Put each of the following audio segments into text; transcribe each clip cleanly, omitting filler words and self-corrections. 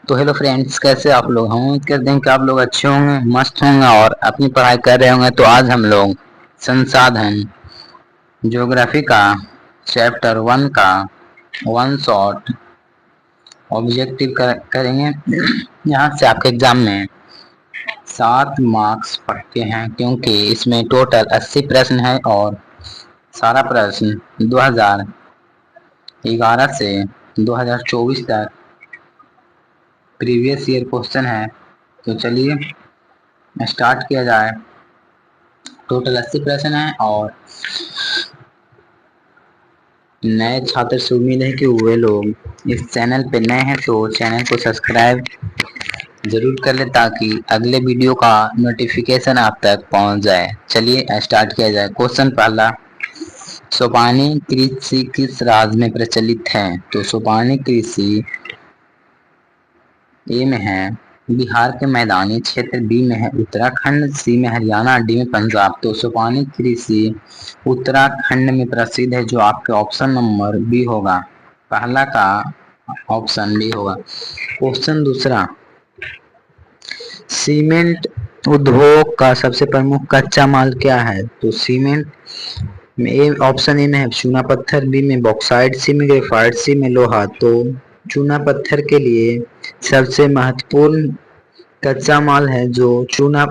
तो hello friends, कैसे आप लोग? हम उम्मीद करते हैं कि आप लोग अच्छे होंगे, मस्त होंगे और अपनी पढ़ाई कर रहे होंगे। तो आज हम लोग संसाधन ज्योग्राफी का चैप्टर 1 का वन शॉट ऑब्जेक्टिव करेंगे। यहाँ से आपके एग्जाम में 7 मार्क्स पक्के हैं, क्योंकि इसमें टोटल 80 प्रश्न है और सारा प्रश्न 2011 से 2024 तक प्रीवियस ईयर क्वेश्चन है। तो चलिए स्टार्ट किया जाए। टोटल 80 प्रश्न है और नए छात्र से उम्मीद है कि वे लोग इस चैनल पे नए हैं तो चैनल को सब्सक्राइब जरूर कर ले, ताकि अगले वीडियो का नोटिफिकेशन आप तक पहुंच जाए। चलिए स्टार्ट किया जाए। क्वेश्चन पहला, सोपानी कृषि किस राज्य में प्रचलित है? तो सोपानी कृषि ए में है बिहार के मैदानी क्षेत्र, बी में है उत्तराखंड, सी में हरियाणा, डी में पंजाब। तो सोपानी कृषि उत्तराखंड में प्रसिद्ध है, जो आपके ऑप्शन नंबर बी होगा। पहला का ऑप्शन बी होगा। क्वेश्चन दूसरा, सीमेंट उद्योग का सबसे प्रमुख कच्चा माल क्या है? तो सीमेंट में ए ऑप्शन ए में है चूना पत्थर, बी में बॉक्साइट, सी में ग्रेफाइट, सी में लोहा। तो चूना पत्थर के लिए सबसे महत्वपूर्ण कच्चा माल है जो चूना,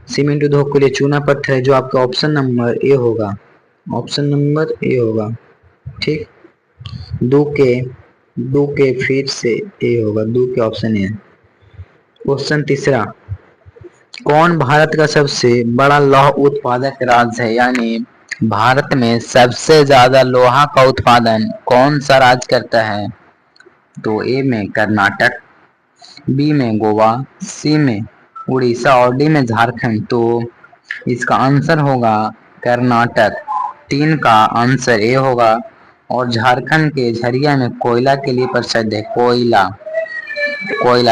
सीमेंट उद्योग के लिए चूना पत्थर है, जो आपका ऑप्शन नंबर ए होगा। ऑप्शन नंबर ए होगा। ठीक, दो के फिर से ए होगा, दो के ऑप्शन ए। क्वेश्चन तीसरा, कौन भारत का सबसे बड़ा लौह उत्पादक राज्य है? यानी भारत में सबसे ज्यादा लोहा का उत्पादन कौन सा राज्य करता है? तो ए में कर्नाटक, बी में गोवा, सी में उड़ीसा और डी में झारखंड। तो इसका आंसर होगा कर्नाटक। 3 का आंसर ए होगा। और झारखंड के झरिया में कोयला के लिए प्रसिद्ध है। कोयला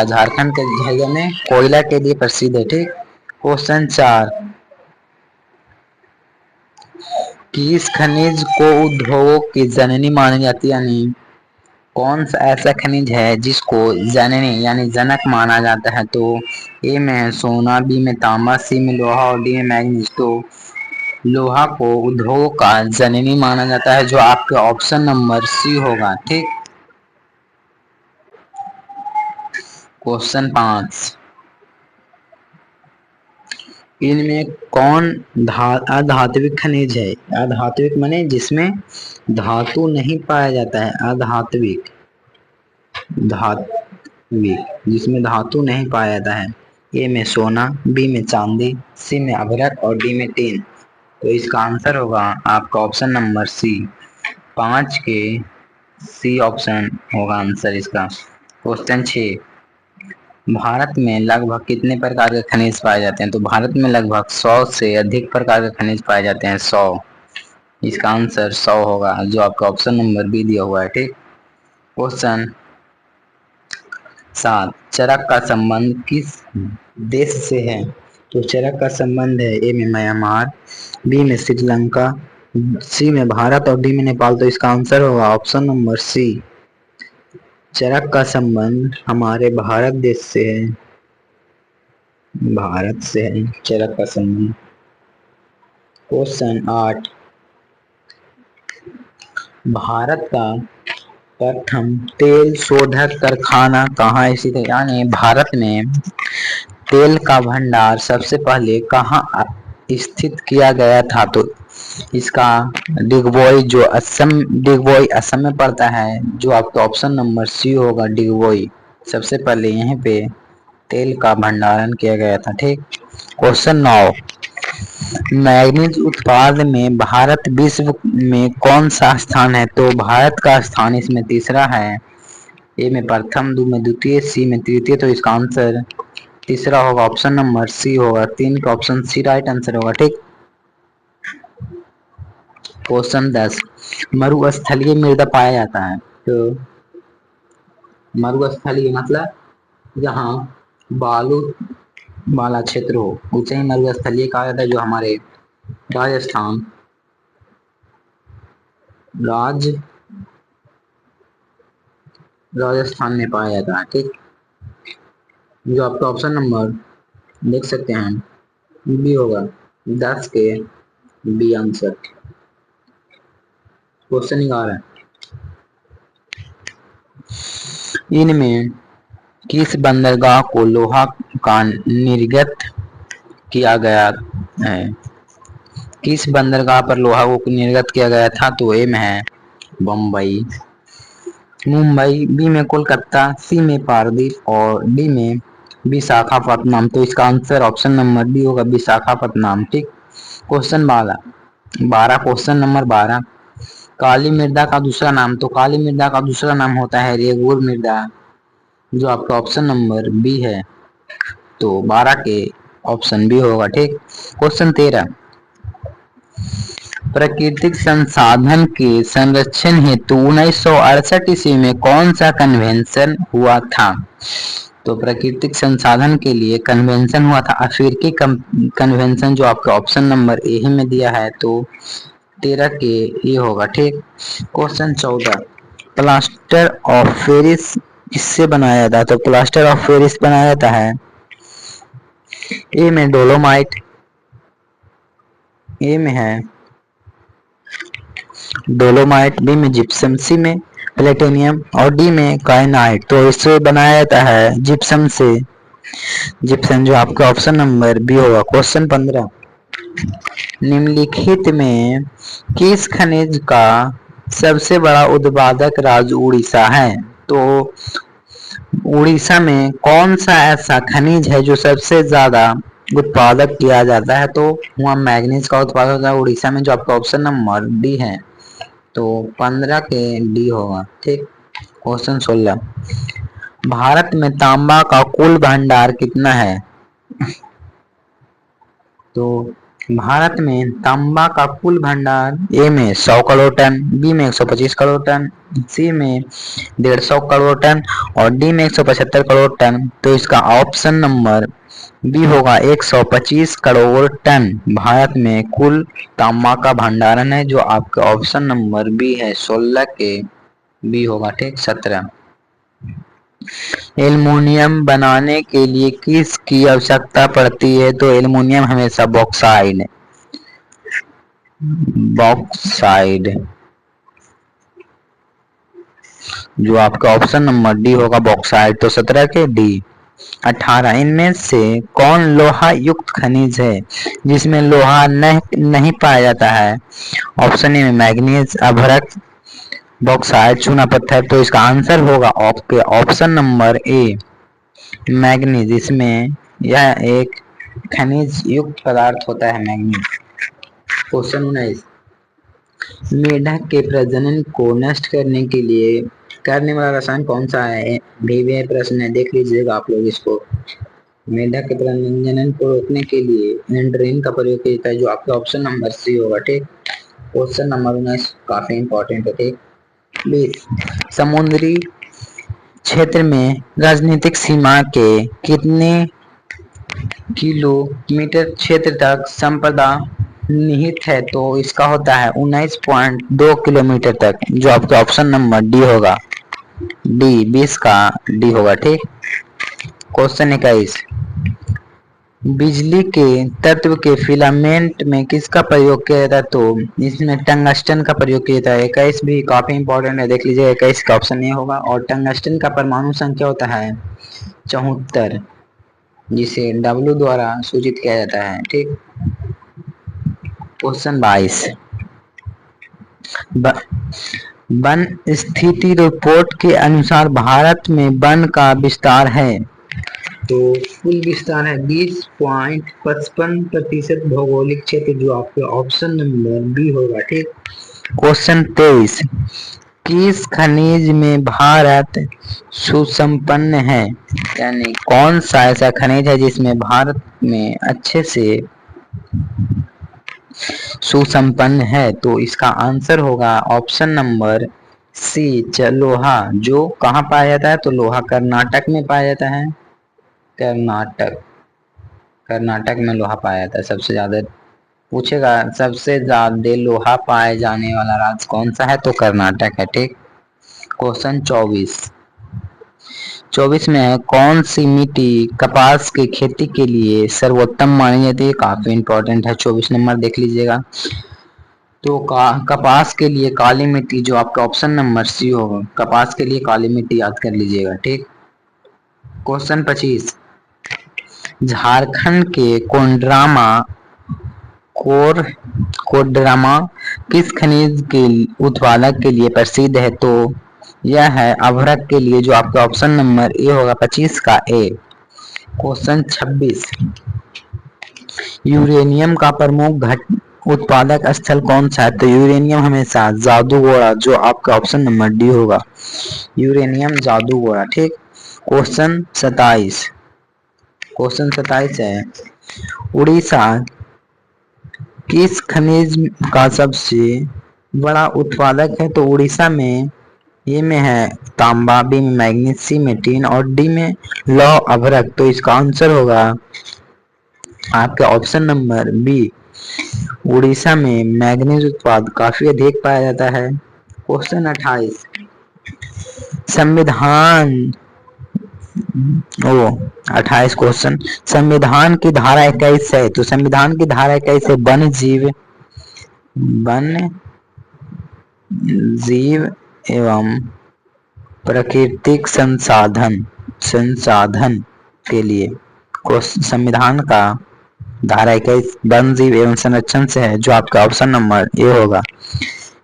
झारखंड के झरिया में कोयला के लिए प्रसिद्ध है। ठीक। क्वेश्चन 4, किस खनिज को उद्योगों की जननी मानी जाती है? यानी कौन सा ऐसा खनिज है जिसको जननी यानी जनक माना जाता है? तो ए में है सोना, बी में तांबा, सी में लोहा और डी में मैग्नीज। तो लोहा को उद्योग का जननी माना जाता है, जो आपके ऑप्शन नंबर सी होगा। ठीक। क्वेश्चन 5, इनमें कौन अधात्विक खनिज है? अधात्विक माने जिसमें धातु नहीं पाया जाता है। अधात्विक, धात्विक जिसमें धातु नहीं पाया जाता है। ए में सोना, बी में चांदी, सी में अभ्रक और डी में टीन। तो इसका आंसर होगा आपका ऑप्शन नंबर सी। 5 के सी ऑप्शन होगा आंसर इसका। क्वेश्चन 6, भारत में लगभग कितने प्रकार के खनिज पाए जाते हैं? तो भारत में लगभग 100 से अधिक प्रकार के खनिज पाए जाते हैं। 100, इसका आंसर 100 होगा, जो आपका ऑप्शन नंबर बी दिया हुआ है। ठीक। क्वेश्चन 7, चरक का संबंध किस देश से है? तो चरक का संबंध है ए में म्यांमार, बी में श्रीलंका, सी में भारत और डी में नेपाल। तो इसका आंसर होगा ऑप्शन नंबर सी। चरक का संबंध हमारे भारत देश से है। भारत से है चरक का संबंध। क्वेश्चन 8, भारत का प्रथम तेल शोधक कारखाना कहाँ स्थित है? यानी भारत में तेल का भंडार सबसे पहले कहाँ स्थित किया गया था? तो इसका डिगबोई असम में पड़ता है, जो आपका ऑप्शन नंबर सी होगा। डिगबोई सबसे पहले यहीं पे तेल का भंडारण किया गया था। ठीक। क्वेश्चन 9, मैग्नीज उत्पादन में भारत विश्व में कौन सा स्थान है? तो भारत का स्थान इसमें तीसरा है। ए में प्रथम, दो में द्वितीय, सी में तृतीय। तो इसका आंसर तीसरा होगा, ऑप्शन नंबर सी होगा। 3 का ऑप्शन सी राइट आंसर होगा। ठीक। क्वेश्चन 10, मरुस्थलीय मृदा पाया जाता है। तो मरुस्थलीय मतलब जहाँ बालू वाला क्षेत्र हो, उसे ही मरुस्थलीय कहा जाता है। जो हमारे राजस्थान, राजस्थान में पाया जाता है। ठीक, जो आपका ऑप्शन नंबर देख सकते हैं बी होगा 10 के बी आंसर। क्वेश्चन निकाल है, इनमें किस बंदरगाह को लोहा का निर्गत किया गया है? किस बंदरगाह पर लोहा को निर्गत किया गया था? तो ए में है बम्बई, मुंबई, बी में कोलकाता, सी में पारादीप और डी में विशाखापट्टनम। तो इसका आंसर ऑप्शन नंबर डी होगा विशाखापट्टनम। ठीक, क्वेश्चन 12 क्वेश्चन नंबर 12, काली मृदा का दूसरा नाम। तो काली मृदा का दूसरा नाम होता है रेगुर मृदा, जो आपका ऑप्शन नंबर बी है। तो 12 के ऑप्शन बी होगा। ठीक, क्वेश्चन 13, प्राकृतिक संसाधन के संरक्षण हेतु 1968 ईस्वी में कौन सा कन्वेंशन हुआ था? तो प्राकृतिक संसाधन के लिए कन्वेंशन हुआ था अफ्रीकी कन्वेंशन, जो आपका ऑप्शन नंबर ए ही में दिया है। तो 13 के ये होगा। ठीक, क्वेश्चन 14, प्लास्टर ऑफ पेरिस किससे बनाया जाता है? तो प्लास्टर ऑफ पेरिस बनाया जाता है ए में डोलोमाइट, ए में है डोलोमाइट, बी में जिप्सम, सी में प्लेटिनियम और डी में काइनाइट। तो इससे बनाया जाता है जिप्सम से, जिप्सम, जो आपका ऑप्शन नंबर बी होगा। क्वेश्चन 15, निम्नलिखित में किस खनिज का सबसे बड़ा उत्पादक राज्य उड़ीसा है? तो उड़ीसा में कौन सा ऐसा खनिज है जो सबसे ज्यादा उत्पादक किया जाता है? तो वहाँ मैग्नीज का उत्पादन होता है उड़ीसा में, जो आपका ऑप्शन नंबर डी है। तो 15 के डी होगा। ठीक, क्वेश्चन 16, भारत में तांबा का कुल भंडार कितना है? तो भारत में तांबा का कुल भंडार ए में 100 करोड़ टन, बी में 125 करोड़ टन, सी में 150 करोड़ टन और डी में 175 करोड़ टन। तो इसका ऑप्शन नंबर बी होगा 125 करोड़ टन भारत में कुल तांबा का भंडारण है, जो आपका ऑप्शन नंबर बी है। 16 के बी होगा। ठीक, 17, एल्युमिनियम बनाने के लिए किस की आवश्यकता पड़ती है? तो एल्युमिनियम हमेशा बॉक्साइड, जो आपका ऑप्शन नंबर डी होगा बॉक्साइड। तो 17 के डी। 18, इनमें से कौन लोहा युक्त खनिज है जिसमें लोहा नहीं पाया जाता है? ऑप्शन ए में मैग्नीज, अभ्रक, बॉक्साइड, चूना पत्थर। तो इसका आंसर होगा आपके ऑप्शन नंबर ए मैग्नीज। इसमें यह एक खनिज युक्त पदार्थ होता है मैग्नीज। क्वेश्चन 19, मेढक के प्रजनन को नष्ट करने के लिए करने वाला रसायन कौन सा है? भी प्रश्न है, देख लीजिएगा आप लोग इसको। मेढक के प्रजनन को रोकने के लिए एंड्रीन का प्रयोग किया जाता है, जो आपका ऑप्शन नंबर सी होगा। ठीक, क्वेश्चन नंबर 19 काफी इंपॉर्टेंट है। ठीक, 20, समुद्री क्षेत्र में राजनीतिक सीमा के कितने किलोमीटर क्षेत्र तक संपदा निहित है? तो इसका होता है 19.2 किलोमीटर तक, जो आपका ऑप्शन नंबर डी होगा। डी 20 का डी होगा। ठीक, क्वेश्चन 21, बिजली के तत्व के फिलामेंट में किसका प्रयोग किया जाता है? तो इसमें टंगस्टन का प्रयोग किया जाता है। 21 भी काफी इंपॉर्टेंट है, देख लीजिए 21 का ऑप्शन ये होगा। और टंगस्टन का परमाणु संख्या होता है 74, जिसे W द्वारा सूचित किया जाता है। ठीक, क्वेश्चन 22, वन स्थिति रिपोर्ट के अनुसार भारत में वन का विस्तार है? तो कुल विस्तार है 20.55% भौगोलिक क्षेत्र, जो आपके ऑप्शन नंबर बी होगा। ठीक, क्वेश्चन 23, किस खनिज में भारत सुसंपन्न है? यानी कौन सा ऐसा खनिज है जिसमें भारत में अच्छे से सुसंपन्न है? तो इसका आंसर होगा ऑप्शन नंबर सी लोहा, जो कहाँ पाया जाता है? तो लोहा कर्नाटक में पाया जाता है। कर्नाटक में लोहा पाया जाता है सबसे ज्यादा। पूछेगा सबसे ज्यादा लोहा पाए जाने वाला राज्य कौन सा है? तो कर्नाटक है। ठीक, क्वेश्चन 24, 24 में है कौन सी मिट्टी कपास की खेती के लिए सर्वोत्तम मानी जाती है। काफी इंपॉर्टेंट है, 24 नंबर देख लीजिएगा। तो कपास के लिए काली मिट्टी, जो आपका ऑप्शन नंबर सी होगा, कपास के लिए काली मिट्टी याद कर लीजिएगा। ठीक। क्वेश्चन 25, झारखंड के कोडरमा किस खनिज के उत्पादक के लिए प्रसिद्ध है। तो यह है अभ्रक के लिए, जो आपका ऑप्शन नंबर ए होगा 25 का ए। क्वेश्चन 26, यूरेनियम का प्रमुख उत्पादक स्थल कौन सा है। तो यूरेनियम हमेशा जादूगोड़ा, जो आपका ऑप्शन नंबर डी होगा, यूरेनियम जादूगोड़ा। ठीक। क्वेश्चन 27 है उड़ीसा किस खनिज का सबसे बड़ा उत्पादक है। तो उड़ीसा में ए में है तांबा, बी में मैग्नीज, सी में टीन और डी में लौह अभ्रक। तो इसका आंसर होगा आपका ऑप्शन नंबर बी, उड़ीसा में मैग्नीज उत्पाद काफी अधिक पाया जाता है। क्वेश्चन 28, संविधान 28 क्वेश्चन, संविधान की धारा 21 है। तो संविधान की धारा 21 है वन जीव एवं प्राकृतिक संसाधन के लिए। संविधान का धारा 21 वन जीव एवं संरक्षण से है, जो आपका ऑप्शन नंबर ए होगा।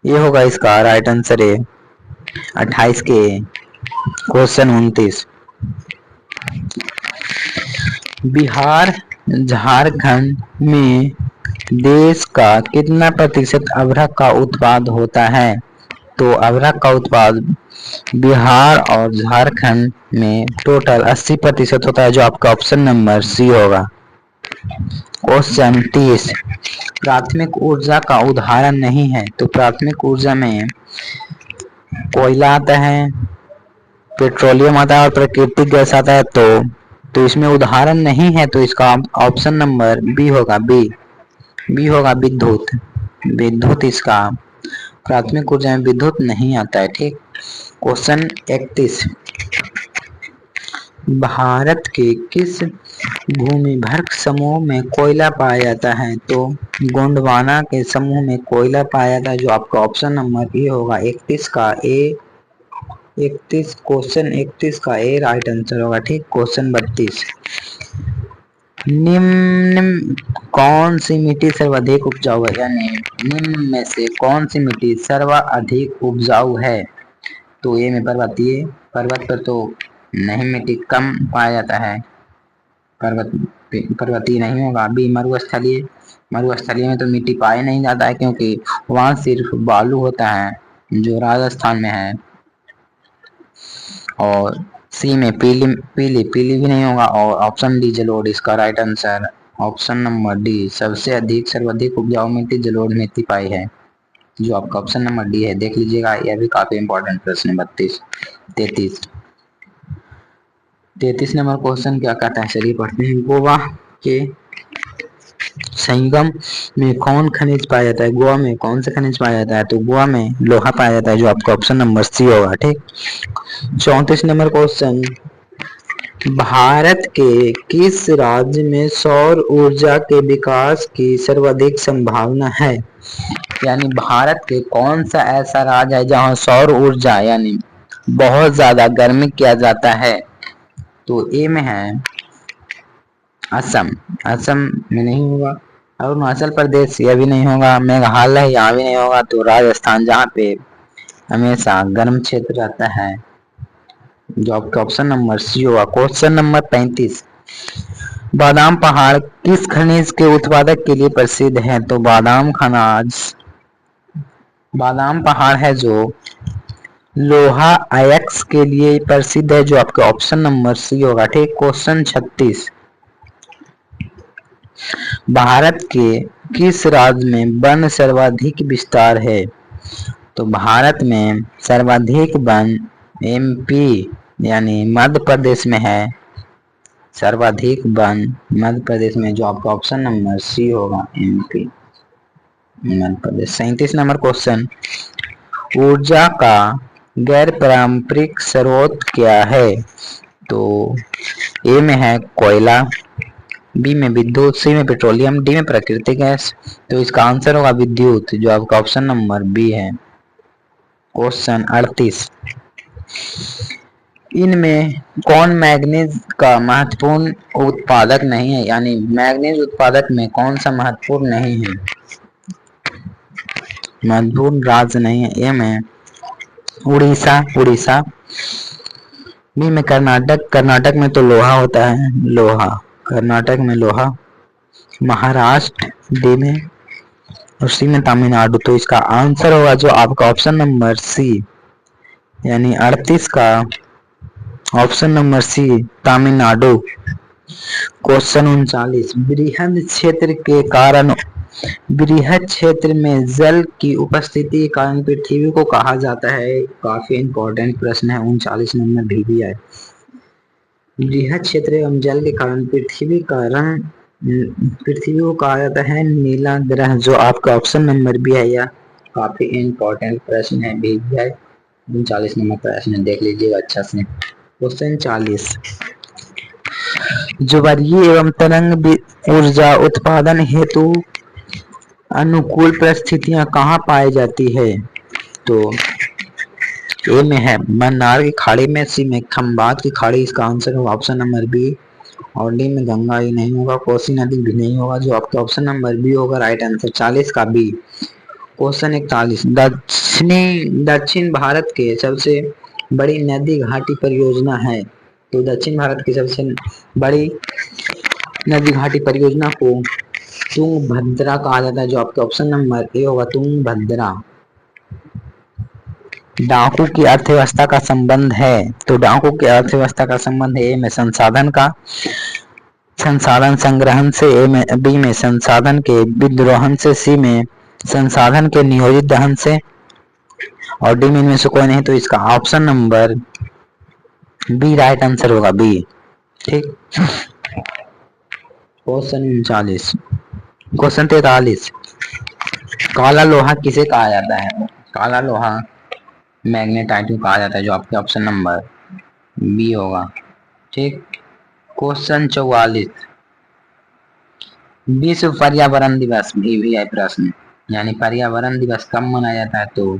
ये होगा इसका राइट आंसर है 28 के। क्वेश्चन 29, बिहार झारखंड में देश का कितना प्रतिशत अभ्रक का उत्पाद होता है। तो अभ्रक का उत्पाद बिहार और झारखंड में टोटल 80% होता है, जो आपका ऑप्शन नंबर सी होगा। क्वेश्चन 30, प्राथमिक ऊर्जा का उदाहरण नहीं है। तो प्राथमिक ऊर्जा में कोयला आता है, पेट्रोलियम आता है और प्राकृतिक गैस आता है। तो इसमें उदाहरण नहीं है, तो इसका ऑप्शन नंबर बी होगा, बी होगा विद्युत इसका प्राथमिक ऊर्जा में विद्युत नहीं आता है। ठीक। क्वेश्चन 31, भारत के किस भूमिभर्क समूह में कोयला पाया जाता है। तो गोंडवाना के समूह में कोयला पाया जाता है, जो आपका ऑप्शन नंबर ए होगा 31 का ए। 31 क्वेश्चन 31 का ए राइट आंसर होगा। ठीक। क्वेश्चन 32, निम्न कौन सी मिट्टी सर्वाधिक उपजाऊ है, यानी निम्न में से कौन सी मिट्टी सर्वाधिक उपजाऊ है। तो ए में पर्वत पर तो नहीं, मिट्टी कम पाया जाता है, पर्वतीय नहीं होगा। बी मरुस्थलीय में तो मिट्टी पाया नहीं जाता है, क्योंकि वहां सिर्फ बालू होता है, जो राजस्थान में है। और सी में पीली भी नहीं होगा। और ऑप्शन डी जलोढ़ इसका right answer, option number D, सर्वाधिक उपजाऊ मिट्टी जलोढ़ मिट्टी पाई है, जो आपका ऑप्शन नंबर डी है। देख लीजिएगा, यह भी काफी इंपॉर्टेंट प्रश्न है। 33 नंबर क्वेश्चन क्या कहता है, चलिए पढ़ते हैं। गोवा के संगम में कौन खनिज पाया जाता है। गोवा में कौन सा खनिज पाया जाता है। तो गोवा में लोहा पाया जाता है, जो आपका ऑप्शन नंबर सी होगा। ठीक। 34 नंबर क्वेश्चन, भारत के किस राज्य में सौर ऊर्जा के विकास की सर्वाधिक संभावना है। यानी भारत के कौन सा ऐसा राज्य है जहां सौर ऊर्जा यानी बहुत ज्यादा गर्मी किया जाता है। तो ए में है असम में नहीं होगा। अरुणाचल प्रदेश यह भी नहीं होगा। मेघालय यहाँ भी नहीं होगा। तो राजस्थान, जहाँ पे हमेशा गर्म क्षेत्र रहता है, जो आपका ऑप्शन नंबर सी होगा। क्वेश्चन नंबर 35, बादाम पहाड़ किस खनिज के उत्पादक के लिए प्रसिद्ध है। तो बादाम पहाड़ है जो लोहा अयस्क के लिए प्रसिद्ध है, जो आपका ऑप्शन नंबर सी होगा। ठीक। क्वेश्चन 36, भारत के किस राज्य में वन सर्वाधिक विस्तार है। तो भारत में सर्वाधिक वन एमपी यानी मध्य प्रदेश में है, सर्वाधिक वन मध्य प्रदेश में, जो आपका ऑप्शन नंबर सी होगा, MP Madhya Pradesh. 37 number question, ऊर्जा का गैर पारंपरिक स्रोत क्या है। तो ए में है कोयला, बी में विद्युत, सी में पेट्रोलियम, डी में प्राकृतिक गैस। तो इसका आंसर होगा विद्युत, जो आपका ऑप्शन नंबर बी है। क्वेश्चन 38, इनमें कौन मैग्नीज का महत्वपूर्ण उत्पादक नहीं है, यानी मैग्नीज उत्पादक में कौन सा महत्वपूर्ण नहीं है, महत्वपूर्ण राज्य नहीं है। ए में उड़ीसा, उड़ीसा, बी में कर्नाटक, कर्नाटक में तो लोहा होता है, लोहा, कर्नाटक में लोहा, महाराष्ट्र डी में, और सी में तमिलनाडु। तो इसका आंसर होगा जो आपका ऑप्शन नंबर सी, यानी 38 का option number C, Tamil Nadu. Question 39, बृहद क्षेत्र के कारण, बृहद क्षेत्र में जल की उपस्थिति के कारण पृथ्वी को कहा जाता है। काफी इंपॉर्टेंट प्रश्न है, 39 नंबर भी है। बृहद क्षेत्र एवं जल के कारण पृथ्वी का रंग, पृथ्वी को कहा जाता है नीला ग्रह, जो आपका ऑप्शन नंबर भी है। यह काफी इंपॉर्टेंट प्रश्न है, भी है 39 नंबर प्रश्न, देख लीजिएगा अच्छा से। क्वेश्चन 40, ज्वारीय एवं तरंग ऊर्जा उत्पादन हेतु अनुकूल परिस्थितियां कहाँ पाई जाती है। तो ए में है मन्नार की खाड़ी में, सी में खंबात की खाड़ी, इसका आंसर होगा ऑप्शन नंबर बी, और डी में गंगा ही नहीं होगा, कोसी नदी भी नहीं होगा, जो आपका ऑप्शन नंबर बी होगा राइट आंसर, 40 का बी। क्वेश्चन 41, दक्षिण भारत के सबसे बड़ी नदी घाटी परियोजना है। तो दक्षिण भारत की सबसे बड़ी नदी घाटी परियोजना को तुंगभद्रा कहा जाता है, जो आपके ऑप्शन नंबर ए होगा तुंगभद्रा। डाकू की अर्थव्यवस्था का संबंध है, तो डाकू की अर्थव्यवस्था का संबंध ए में संसाधन का, संसाधन संग्रहण से, ए में, बी में संसाधन के विद्रोहन से, सी में संसाधन के नियोजित दहन से, और डी में इनमें से कोई नहीं। तो इसका option number B right answer होगा, बी। ठीक। क्वेश्चन 39, क्वेश्चन 43, काला लोहा किसे कहा जाता है। काला लोहा मैग्नेटाइट को कहा जाता है, जो आपके ऑप्शन नंबर बी होगा। ठीक। क्वेश्चन 44, विश्व पर्यावरण दिवस भी है प्रश्न, यानी पर्यावरण दिवस कब मनाया जाता है। तो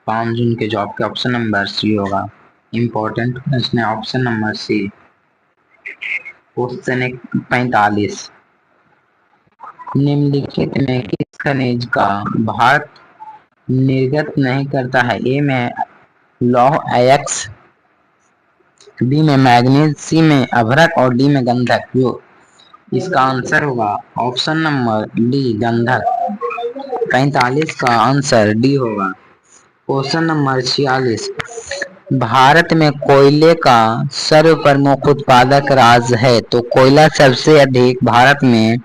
5 जून के, जो आपके ऑप्शन नंबर सी होगा। इंपॉर्टेंट प्रश्न है, ऑप्शन नंबर सी। क्वेश्चन 45, निम्नलिखित में किस खनिज का भारत निर्गत नहीं करता है। ए में लौह अयस्क, बी में मैग्नीज, सी में अभ्रक, और डी में गंधक। जो इसका आंसर होगा ऑप्शन नंबर डी, गंधक। 45 का आंसर डी होगा। क्वेश्चन नंबर 46, भारत में कोयले का सर्वप्रमुख उत्पादक राज्य है। तो कोयला सबसे अधिक भारत में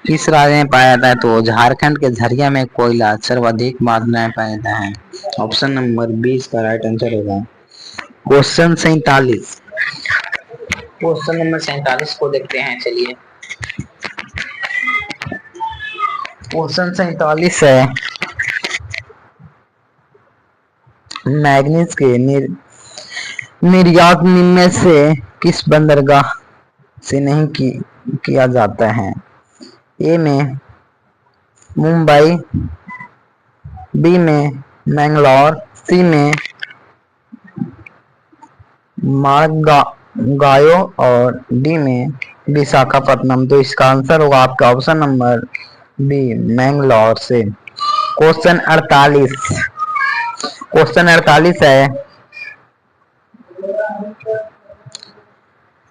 किस राज्य में पाया जाता है। तो झारखंड के झरिया में कोयला सर्वाधिक मात्रा में पाया जाता है, ऑप्शन नंबर 20 का राइट आंसर होगा। क्वेश्चन 47, क्वेश्चन नंबर 47 को देखते हैं, चलिए। क्वेश्चन 47 है, मैग्नीज के निर्यात निम्न से किस बंदरगाह से नहीं किया जाता है। ए में मुंबई, बी में मैंगलोर, सी में मार्गायो, और डी में विशाखापट्टनम। तो इसका आंसर होगा आपका ऑप्शन नंबर बी, मैंगलोर से। क्वेश्चन 48, क्वेश्चन 48 है,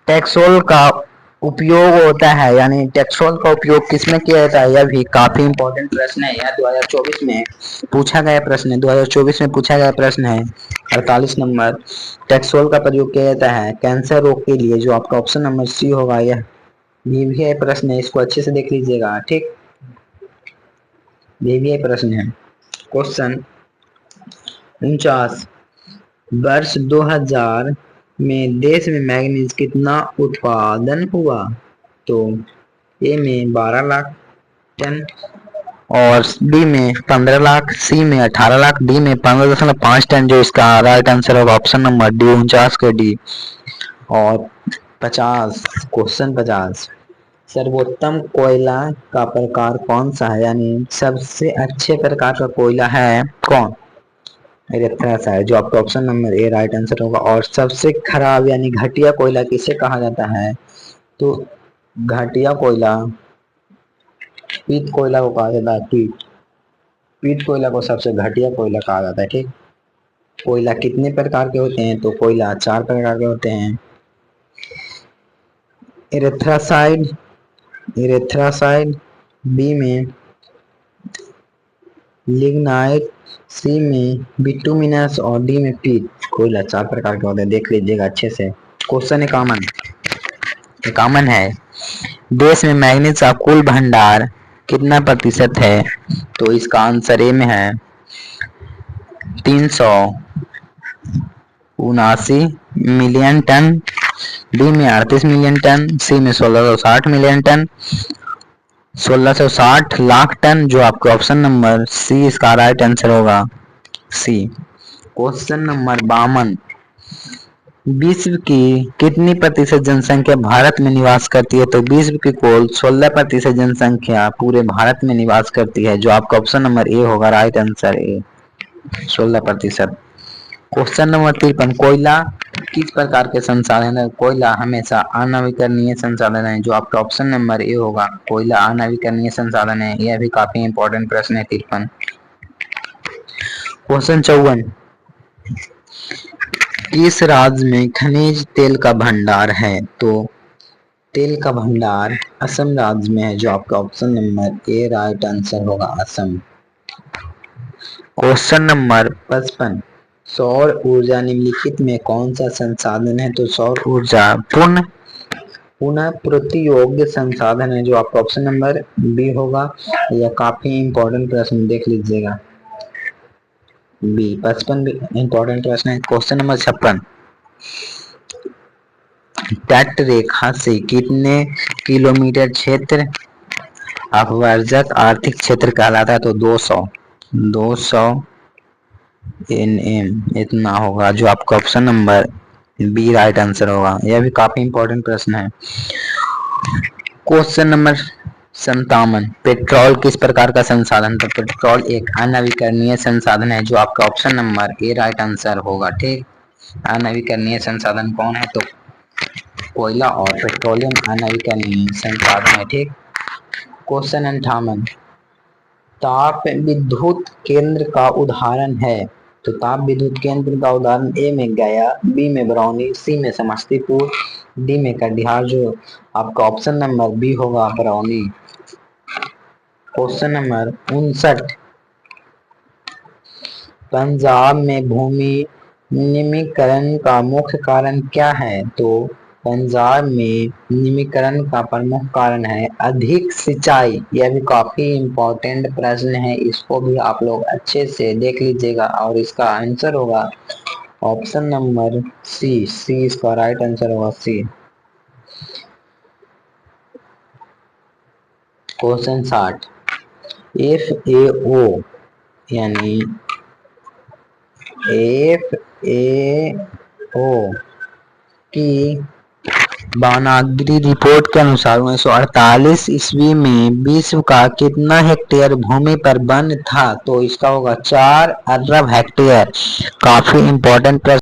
टेक्सोल का उपयोग होता है, यानी टेक्सोल का उपयोग किसमें किया जाता है। यह भी काफी इंपॉर्टेंट प्रश्न है, यह 2024 में पूछा गया प्रश्न है, 2024 में पूछा गया प्रश्न है। 48 नंबर, टेक्सोल का प्रयोग किया जाता है कैंसर रोग के लिए, जो आपका ऑप्शन नंबर सी होगा। यह भी है प्रश्न है, इसको अच्छे से देख लीजिएगा। ठीक, ये भी प्रश्न है। क्वेश्चन 49, वर्ष 2000 में देश में मैग्नीज कितना उत्पादन हुआ। तो ए में 12 लाख टन, और बी में 15 लाख, सी में 18 लाख, डी में 15.5 टन। जो इसका राइट आंसर होगा ऑप्शन नंबर डी, 49 का डी। और 50 क्वेश्चन 50 सर्वोत्तम कोयला का प्रकार कौन सा है, यानी सबसे अच्छे प्रकार का कोयला है कौन, एरेथ्रास है, जो आपका option number A right answer होगा। और सबसे खराब यानी घटिया कोयला किसे कहा जाता है, तो घटिया कोयला पीत कोयला को कहा जाता है। पीत कोयला को सबसे घटिया कोयला कहा जाता है। ठीक, कोयला कितने प्रकार के होते हैं, तो कोयला 4 प्रकार के होते हैं। एरेथ्रासाइड, बी में लिग्नाइट, सी में बिटुमिनस और डी में पीत। कोयला 4 प्रकार के होते हैं, देख लीजिएगा अच्छे से। क्वेश्चन कॉमन है, देश में मैग्नीज का कुल भंडार कितना प्रतिशत है, तो इसका आंसर ए में है 379 मिलियन टन, डी में 38 मिलियन टन, सी में 1660 मिलियन टन, 1660 लाख टन, जो आपके ऑप्शन नंबर सी इसका राइट आंसर होगा सी। क्वेश्चन नंबर 52, विश्व की कितनी प्रतिशत जनसंख्या भारत में निवास करती है, तो विश्व की कुल 16% जनसंख्या पूरे भारत में निवास करती है, जो आपका ऑप्शन नंबर ए होगा right answer A 16%। Question number 53, कोयला किस प्रकार के संसाधन है, कोयला हमेशा अनवीकरणीय संसाधन है, जो आपका ऑप्शन नंबर ए होगा कोयला अनवीकरणीय संसाधन है। यह भी काफी इंपॉर्टेंट प्रश्न है 53। क्वेश्चन 54, किस राज्य में खनिज तेल का भंडार है, तो तेल का भंडार असम राज्य में है, जो आपका option number A right answer होगा असम। क्वेश्चन नंबर 55, सौर ऊर्जा निम्नलिखित में कौन सा संसाधन है, तो सौर ऊर्जा पुनः प्रति योग्य संसाधन है, जो आपका ऑप्शन नंबर बी होगा। यह काफी इंपॉर्टेंट प्रश्न देख लीजिएगा, बी 55 इंपॉर्टेंट प्रश्न है। क्वेश्चन नंबर 56, तट रेखा से कितने किलोमीटर क्षेत्र अपवर्जक आर्थिक क्षेत्र कहलाता है, तो 200 nm इतना होगा, जो आपका option number B right answer होगा। यह भी काफी इंपॉर्टेंट प्रश्न है। क्वेश्चन नंबर 57, पेट्रोल किस प्रकार का संसाधन, तो पेट्रोल एक अनवीकरणीय संसाधन है, जो आपका option number A right answer होगा। ठीक, अनवीकरणीय संसाधन कौन है, तो कोयला और पेट्रोलियम अनवीकरणीय संसाधन है। ठीक, क्वेश्चन 58, ताप विद्युत केंद्र का उदाहरण है, तो ताप विद्युत केंद्र का उदाहरण ए में गया, बी में बरौनी, सी में समस्तीपुर, डी में कटिहार, जो आपका ऑप्शन नंबर बी होगा बरौनी। क्वेश्चन नंबर 59, पंजाब में भूमि निम्नीकरण का मुख्य कारण क्या है, तो पंजाब में निम्नीकरण का प्रमुख कारण है अधिक सिंचाई। यह भी काफी इंपॉर्टेंट प्रश्न है, इसको भी आप लोग अच्छे से देख लीजिएगा और इसका आंसर होगा ऑप्शन नंबर सी इसका राइट आंसर होगा सी। क्वेश्चन 60, FAO यानी FAO की बानाग्री रिपोर्ट के अनुसार 1948 ईस्वी में विश्व का कितना हेक्टेयर भूमि पर वन था, तो इसका होगा 4 अरब हेक्टेयर। काफी इंपॉर्टेंट प्रश्न